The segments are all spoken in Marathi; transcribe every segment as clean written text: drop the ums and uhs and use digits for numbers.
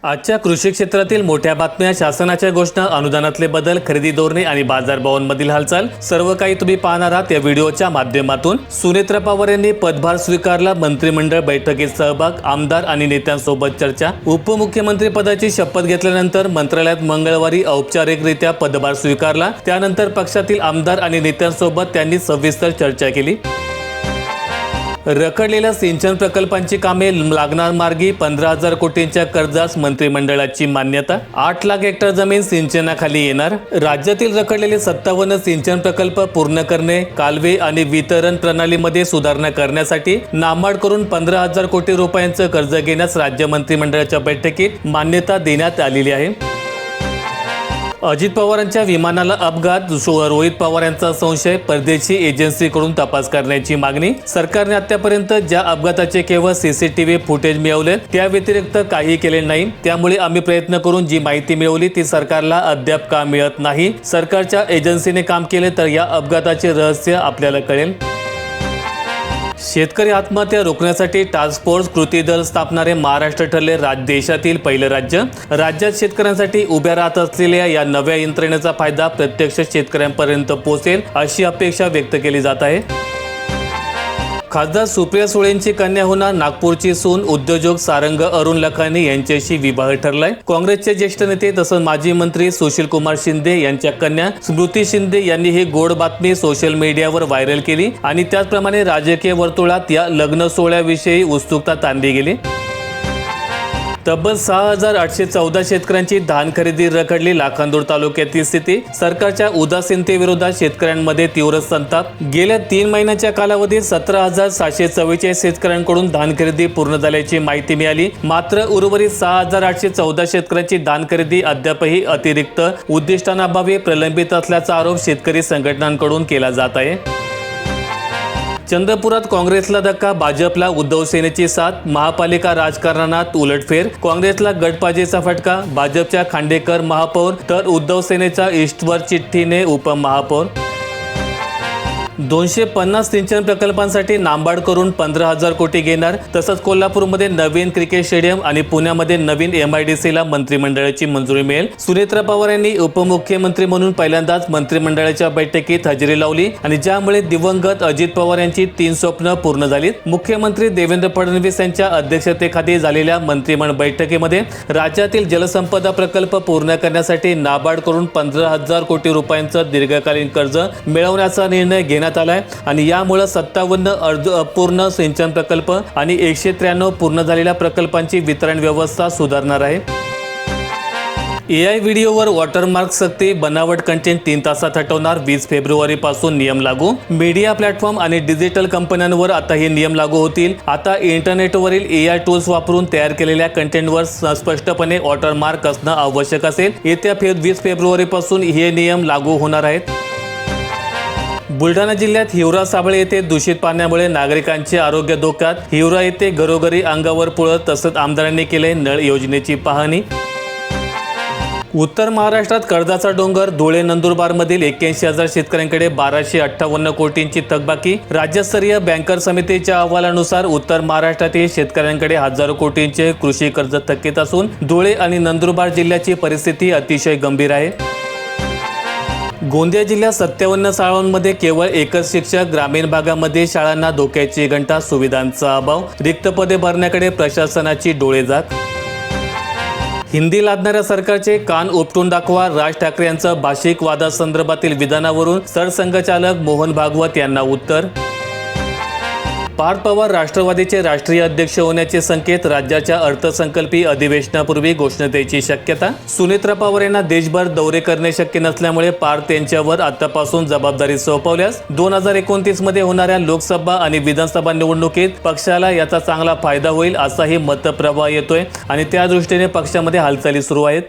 आजच्या कृषी क्षेत्रातील मोठ्या बातम्या, शासनाच्या घोषणा, अनुदानातले बदल, खरेदी धोरणे आणि बाजारभावांमधील हालचाल सर्व काही तुम्ही पाहणार आहात या व्हिडिओच्या माध्यमातून। सुनेत्रा पवार यांनी पदभार स्वीकारला, मंत्रिमंडळ बैठकीत सहभाग, आमदार आणि नेत्यांसोबत चर्चा। उपमुख्यमंत्री पदाची शपथ घेतल्यानंतर मंत्रालयात मंगळवारी औपचारिकरित्या पदभार स्वीकारला। त्यानंतर पक्षातील आमदार आणि नेत्यांसोबत त्यांनी सविस्तर चर्चा केली। रखडलेल्या सिंचन प्रकल्पांची कामे लागणार मार्गी, 15,000 कोटींच्या कर्जास मंत्रिमंडळाची मान्यता। 8 लाख हेक्टर जमीन सिंचनाखाली येणार। राज्यातील रखडलेले 57 सिंचन प्रकल्प पूर्ण करणे, कालवे आणि वितरण प्रणालीमध्ये सुधारणा करण्यासाठी नाबार्ड करून 15,000 कोटी रुपयांचं कर्ज घेण्यास राज्य मंत्रिमंडळाच्या बैठकीत मान्यता देण्यात आलेली आहे। अजित पवारांच्या विमानाला अपघात, रोहित पवार यांचा संशय, परदेशी एजन्सीकडून तपास करण्याची मागणी। सरकारने आतापर्यंत ज्या अपघाताचे केवळ सीसीटीव्ही फुटेज मिळवले त्या व्यतिरिक्त काही केले नाही, त्यामुळे आम्ही प्रयत्न करून जी माहिती मिळवली ती सरकारला अद्याप का मिळत नाही। सरकारच्या एजन्सीने काम केले तर या अपघाताचे रहस्य आपल्याला कळेल। शेतकरी आत्महत्या रोखण्यासाठी टास्क फोर्स कृती दल स्थापणारे महाराष्ट्र ठरले देशातील पहिलं राज्य। राज्यात शेतकऱ्यांसाठी उभ्या राहत असलेल्या या नव्या यंत्रणेचा फायदा प्रत्यक्ष शेतकऱ्यांपर्यंत पोहोचेल अशी अपेक्षा व्यक्त केली जात आहे। खासदार सुप्रिया सुळेंची कन्या होणार नागपूरची सून, उद्योजक सारंग अरुण लखानी यांच्याशी विवाह ठरलाय। काँग्रेसचे ज्येष्ठ नेते तसंच माजी मंत्री सुशील कुमार शिंदे यांच्या कन्या स्मृती शिंदे यांनी ही गोड बातमी सोशल मीडियावर व्हायरल केली आणि त्याचप्रमाणे राजकीय वर्तुळात या लग्न सोहळ्याविषयी उत्सुकता ताणली गेली। तब्बल 6,814 शेतकऱ्यांची धान खरेदी रखडली, लाखांदूर तालुक्यातील स्थिती। सरकारच्या उदासीनतेविरोधात शेतकऱ्यांमध्ये तीव्र संताप। गेल्या 3 महिन्यांच्या कालावधीत 17,744 शेतकऱ्यांकडून धान खरेदी पूर्ण झाल्याची माहिती मिळाली। मात्र उर्वरित 6,814 शेतकऱ्यांची धान खरेदी अद्यापही अतिरिक्त उद्दिष्टांअभावी प्रलंबित असल्याचा आरोप शेतकरी संघटनांकडून केला जात आहे। चंद्रपुरात काँग्रेसला धक्का, भाजपला उद्धव सेनेची साथ। महापालिका राजकारणात उलटफेर, काँग्रेसला गटबाजीचा फटका। भाजपच्या खांडेकर महापौर तर उद्धव सेनेच्या ईस्टवर चिठ्ठीने उपमहापौर। 250 सिंचन प्रकल्पांसाठी नाबार्ड करून 15,000 कोटी घेणार। तसंच कोल्हापूरमध्ये नवीन क्रिकेट स्टेडियम आणि पुण्यामध्ये नवीन MIDCला मंत्रिमंडळाची मंजुरी मिळेल। सुनेत्रा पवार यांनी उपमुख्यमंत्री म्हणून पहिल्यांदाच मंत्रिमंडळाच्या बैठकीत हजेरी लावली आणि ज्यामुळे दिवंगत अजित पवार यांची 3 स्वप्न पूर्ण झालीत। मुख्यमंत्री देवेंद्र फडणवीस यांच्या अध्यक्षतेखाली झालेल्या मंत्रिमंडळ बैठकीमध्ये राज्यातील जलसंपदा प्रकल्प पूर्ण करण्यासाठी नाबार्ड करून 15,000 कोटी रुपयांचं दीर्घकालीन कर्ज मिळवण्याचा निर्णय घेण्यात आलाय आणि यामुळे 57 अपूर्ण सिंचन प्रकल्प आणि 193 पूर्ण झालेल्या प्रकल्पांची वितरण व्यवस्था सुधारणार आहे। AI व्हिडिओवर वॉटरमार्क सक्ती, बनावट कंटेंट 3 तासात हटवणार। 20 फेब्रुवारी पासून नियम लागू। मीडिया प्लॅटफॉर्म आणि डिजिटल कंपन्यांवर आता हे नियम लागू होतील। आता इंटरनेटवरील AI टूल्स वापरून तयार केलेल्या कंटेंटवर स्पष्टपणे वॉटरमार्क असणं आवश्यक असेल। येत्या 20 फेब्रुवारी पासून हे नियम लागू होणार आहेत। बुलढाणा जिल्ह्यात हिवरा साबळे येथे दूषित पाण्यामुळे नागरिकांचे आरोग्य धोक्यात। हिवरा येथे घरोघरी अंगावर पुळत, तसंच आमदारांनी केले नळ योजनेची पाहणी। उत्तर महाराष्ट्रात कर्जाचा डोंगर, धुळे नंदुरबारमधील 81,000 शेतकऱ्यांकडे 1258 कोटींची थकबाकी। राज्यस्तरीय बँकर समितीच्या अहवालानुसार उत्तर महाराष्ट्रातील शेतकऱ्यांकडे हजारो कोटींचे कृषी कर्ज थकीत असून धुळे आणि नंदुरबार जिल्ह्याची परिस्थिती अतिशय गंभीर आहे। गोंदिया जिल्ह्यात 57 शाळांमध्ये केवळ एकच शिक्षक, ग्रामीण भागामध्ये शाळांना धोक्याची घंटा, सुविधांचा अभाव, रिक्त पदे भरण्याकडे प्रशासनाची डोळेझाक। हिंदी लादणाऱ्या सरकारचे कान उपटून दाखवा, राज ठाकरे यांचं भाषिक वादासंदर्भातील विधानावरून सरसंघचालक मोहन भागवत यांना उत्तर। पार्थ पवार राष्ट्रवादीचे राष्ट्रीय अध्यक्ष होण्याचे संकेत, राज्याच्या अर्थसंकल्पीय अधिवेशनापूर्वी घोषणेची शक्यता। सुनेत्रा पवार यांना देशभर दौरे करणे शक्य नसल्यामुळे पार्थ यांच्यावर आतापासून जबाबदारी सोपवल्यास 2029 मध्ये होणाऱ्या लोकसभा आणि विधानसभा निवडणुकीत पक्षाला याचा चांगला फायदा होईल असाही मतप्रवाह येतोय आणि त्या दृष्टीने पक्षामध्ये हालचाली सुरू आहेत।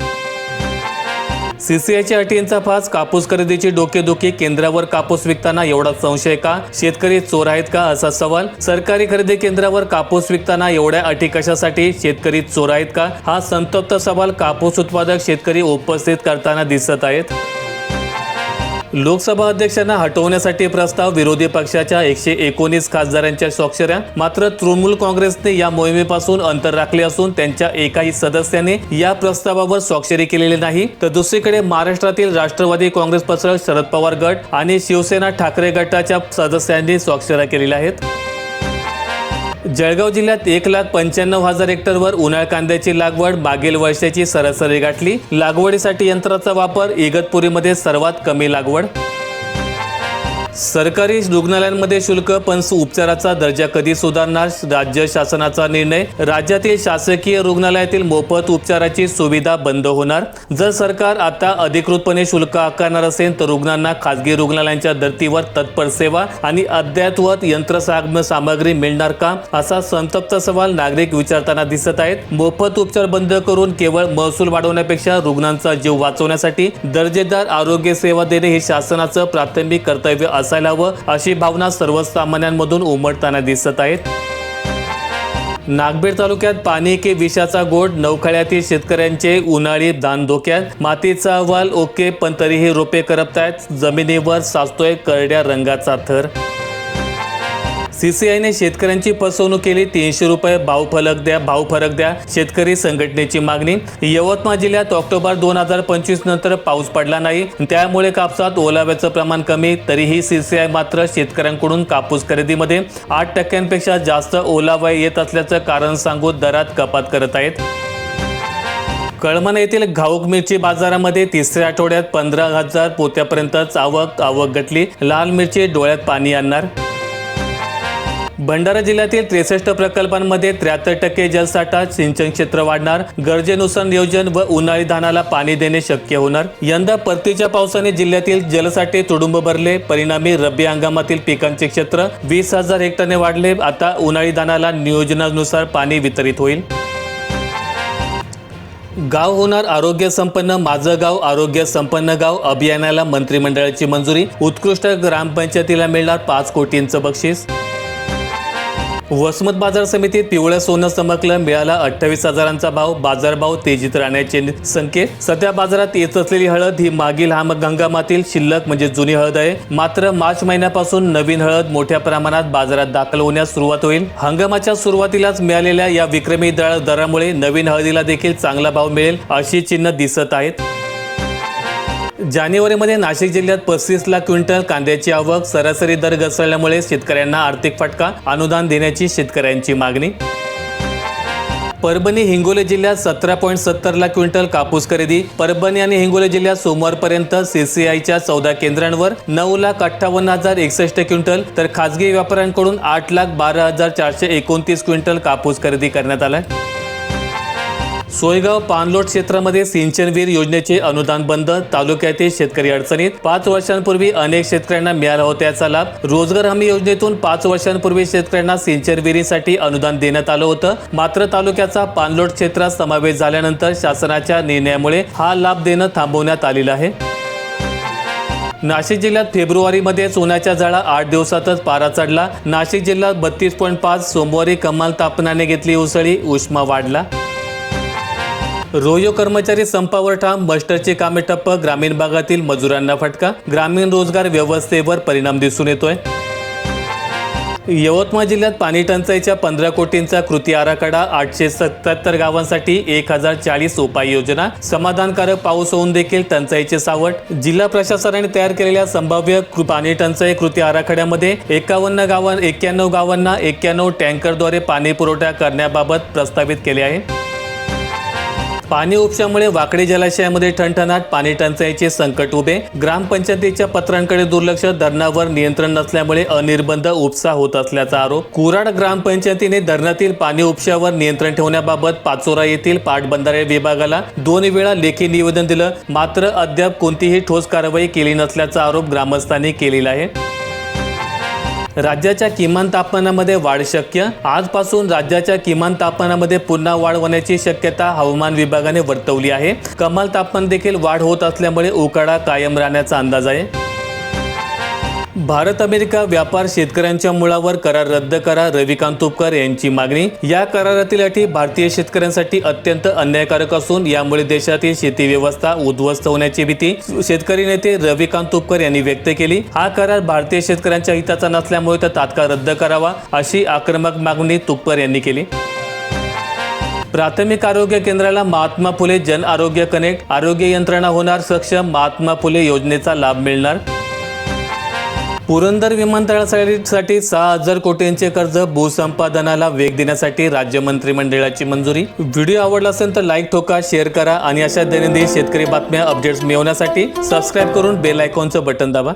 CCIच्या अटींचा फास, कापूस खरेदीची डोकेदुखी, केंद्रावर कापूस विकताना एवढा संशय का? शेतकरी चोर आहेत का असा सवाल। सरकारी खरेदी केंद्रावर कापूस विकताना एवढ्या अटी कशासाठी? शेतकरी चोर आहेत का? हा संतप्त सवाल कापूस उत्पादक शेतकरी उपस्थित करताना दिसत आहेत। लोकसभा अध्यक्षांना हटवण्यासाठी प्रस्ताव, विरोधी पक्षाच्या 119 खासदारांच्या स्वाक्षऱ्या. मात्र तृणमूल काँग्रेसने या मोहिमेपासून अंतर राखले असून त्यांच्या एकाही सदस्याने या प्रस्तावावर स्वाक्षरी केलेली नाही. तर दुसरीकडे महाराष्ट्रातील राष्ट्रवादी काँग्रेस पक्ष, शरद पवार गट आणि शिवसेना ठाकरे गटाच्या सदस्यांनी स्वाक्षऱ्या केलेल्या आहेत. जळगाव जिल्ह्यात 1,95,000 हेक्टरवर उन्हाळ कांद्याची लागवड मागील वर्षाची सरासरी गाठली. लागवडीसाठी यंत्राचा वापर, इगतपुरीमध्ये सर्वात कमी लागवड. सरकारी रुग्णालयांमध्ये शुल्क पण उपचाराचा दर्जा कधी सुधारणार, राज्य शासनाचा निर्णय. राज्यातील शासकीय रुग्णालयातील मोफत उपचाराची सुविधा बंद होणार. जर सरकार आता अधिकृतपणे शुल्क आकारणार असेल तर रुग्णांना खासगी रुग्णालयांच्या धर्तीवर तत्पर सेवा आणि अद्ययावत यंत्रसामग्री मिळणार का, असा संतप्त सवाल नागरिक विचारताना दिसत आहेत. मोफत उपचार बंद करून केवळ महसूल वाढवण्यापेक्षा रुग्णांचा जीव वाचवण्यासाठी दर्जेदार आरोग्य सेवा देणे हे शासनाचं प्राथमिक कर्तव्य असायला हवं, अशी भावना सर्वसामान्यांमधून उमटताना दिसत आहेत. नागबेड तालुक्यात पाणी की विषाचा गोड, नवखळ्यातील शेतकऱ्यांचे उन्हाळी धान धोक्यात. मातीचा अहवाल ओके पण तरीही रोपे करपतायत, जमिनीवर साचतोय करड्या रंगाचा थर. CCIने शेतकऱ्यांची फसवणूक केली, 300 रुपये भाव फरक द्या, शेतकरी संघटनेची मागणी. यवतमाळ जिल्ह्यात ऑक्टोबर 2025 नंतर पाऊस पडला नाही, त्यामुळे कापसात ओलाव्याचं प्रमाण कमी. तरीही CCI मात्र शेतकऱ्यांकडून कापूस खरेदीमध्ये 8% जास्त ओलावा येत असल्याचं कारण सांगून दरात कपात करत आहेत. कळमना येथील घाऊक मिरची बाजारामध्ये तिसऱ्या आठवड्यात 15,000 पोत्यापर्यंत आवक घटली. लाल मिरची डोळ्यात पाणी आणणार. भंडारा जिल्ह्यातील 63 प्रकल्पांमध्ये 73% जलसाठा, सिंचन क्षेत्र वाढणार. गरजेनुसार नियोजन व उन्हाळी धानाला पाणी देणे शक्य होणार. यंदा परतीच्या पावसाने जिल्ह्यातील जलसाठे तुडुंब भरले. परिणामी रब्बी हंगामातील पिकांचे क्षेत्र 20,000 हेक्टरने वाढले. आता उन्हाळी धानाला नियोजनानुसार पाणी वितरित होईल. गाव होणार आरोग्य संपन्न, माझं गाव आरोग्य संपन्न गाव अभियानाला मंत्रिमंडळाची मंजुरी. उत्कृष्ट ग्रामपंचायतीला मिळणार 5 कोटींचं बक्षीस. वसमत बाजार समितीत पिवळं सोनं चमकलं, मिळाला 28,000चा भाव. बाजारभाव तेजीत राहण्याचे संकेत. सध्या बाजारात येत असलेली हळद ही मागील हंगामातील शिल्लक म्हणजे जुनी हळद आहे. मात्र मार्च महिन्यापासून नवीन हळद मोठ्या प्रमाणात बाजारात दाखल होण्यास सुरुवात होईल. हंगामाच्या सुरुवातीलाच मिळालेल्या या विक्रमी दरामुळे नवीन हळदीला देखील चांगला भाव मिळेल अशी चिन्ह दिसत आहेत. जानेवारीमध्ये नाशिक जिल्ह्यात 35 लाख क्विंटल कांद्याची आवक. सरासरी दर घसरल्यामुळे शेतकऱ्यांना आर्थिक फटका, अनुदान देण्याची शेतकऱ्यांची मागणी. परभणी हिंगोली जिल्ह्यात 17.70 लाख क्विंटल कापूस खरेदी. परभणी आणि हिंगोली जिल्ह्यात सोमवारपर्यंत CCIच्या 14 केंद्रांवर 9,58,061 क्विंटल तर खासगी व्यापाऱ्यांकडून 8,12,429 क्विंटल कापूस खरेदी करण्यात आला. सोयगाव पाणलोट क्षेत्रामध्ये सिंचन विहीर योजनेचे अनुदान बंद. तालुक्यातील शेतकरी अडचणीत. 5 वर्षांपूर्वी अनेक शेतकऱ्यांना मिळाला होता याचा लाभ. रोजगार हमी योजनेतून 5 वर्षांपूर्वी शेतकऱ्यांना सिंचन विहिरीसाठी अनुदान देण्यात आलं होतं. मात्र तालुक्याचा पाणलोट क्षेत्रात समावेश झाल्यानंतर शासनाच्या निर्णयामुळे हा लाभ देणं थांबवण्यात आलेलं आहे. नाशिक जिल्ह्यात फेब्रुवारीमध्ये सोन्याच्या जाळा 8 दिवसातच पारा चढला. नाशिक जिल्ह्यात 32.5. सोमवारी कमाल तापमानाने घेतली उसळी, उष्मा वाढला. रोयो कर्मचारी संपावर ठाम. मस्टरची कामे ठप्प. ग्रामीण भागातील मजुरांना फटका. ग्रामीण रोजगार व्यवस्थेवर परिणाम दिसून येतोय. यवतमाळ जिल्ह्यात पाणी टंचाईच्या 15 कोटींचा कृती आराखडा. 877 गावांसाठी 1040 उपाययोजना. समाधानकारक पाऊस होऊन देखील टंचाईचे सावट. जिल्हा प्रशासनाने तयार केलेल्या संभाव्य पाणी टंचाई कृती आराखड्यामध्ये 91 गावांना 91 टँकरद्वारे पाणी पुरवठा करण्याबाबत प्रस्तावित केले आहे. पाणी उपशामुळे वाकडी जलाशयामध्ये ठणठणाट. पाणी टंचाईचे संकट उभे. ग्रामपंचायतीच्या पत्रांकडे दुर्लक्ष. धरणावर नियंत्रण नसल्यामुळे अनिर्बंध उपसा होत असल्याचा आरोप. कुराड ग्रामपंचायतीने धरणातील पाणी उपशावर नियंत्रण ठेवण्याबाबत पाचोरा येथील पाटबंधारे विभागाला 2 वेळा लेखी निवेदन दिलं. मात्र अद्याप कोणतीही ठोस कारवाई केली नसल्याचा आरोप ग्रामस्थांनी केलेला आहे. राज्याच्या किमान तापमानामध्ये वाढ शक्य. आजपासून राज्याच्या किमान तापमानामध्ये पुन्हा वाढ होण्याची शक्यता हवामान विभागाने वर्तवली आहे. कमाल तापमान देखील वाढ होत असल्यामुळे उकाडा कायम राहण्याचा अंदाज आहे. भारत अमेरिका व्यापार शेतकऱ्यांच्या मुळावर करार रद्द करा, रविकांत तुपकर यांची मागणी। या करारातील अटी भारतीय शेतकऱ्यांसाठी अत्यंत अन्यायकारक असून यामुळे देशातील शेती व्यवस्था उद्ध्वस्त होण्याची भीती शेतकरी नेते रविकांत तुपकर यांनी व्यक्त केली। हा करार भारतीय शेतकऱ्यांच्या हिताचा नसल्यामुळे तो तात्काळ रद्द करावा अशी आक्रमक मागणी तुपकर यांनी केली। प्राथमिक आरोग्य केंद्राला महात्मा फुले जन आरोग्य कनेक्ट, आरोग्य यंत्रणा होणार सक्षम, महात्मा फुले योजनेचा लाभ मिळणार। पुरंदर विमानतळासाठी 6,000 कोटींचे कर्ज, भूसंपादनाला वेग देण्यासाठी राज्य मंत्रिमंडळाची मंजुरी। व्हिडिओ आवडला असेल तर लाईक ठोका, शेअर करा आणि अशा दैनंदिन शेतकरी बातम्या अपडेट्स मिळवण्यासाठी सबस्क्राईब करून बेल आयकॉनचं बटन दाबा।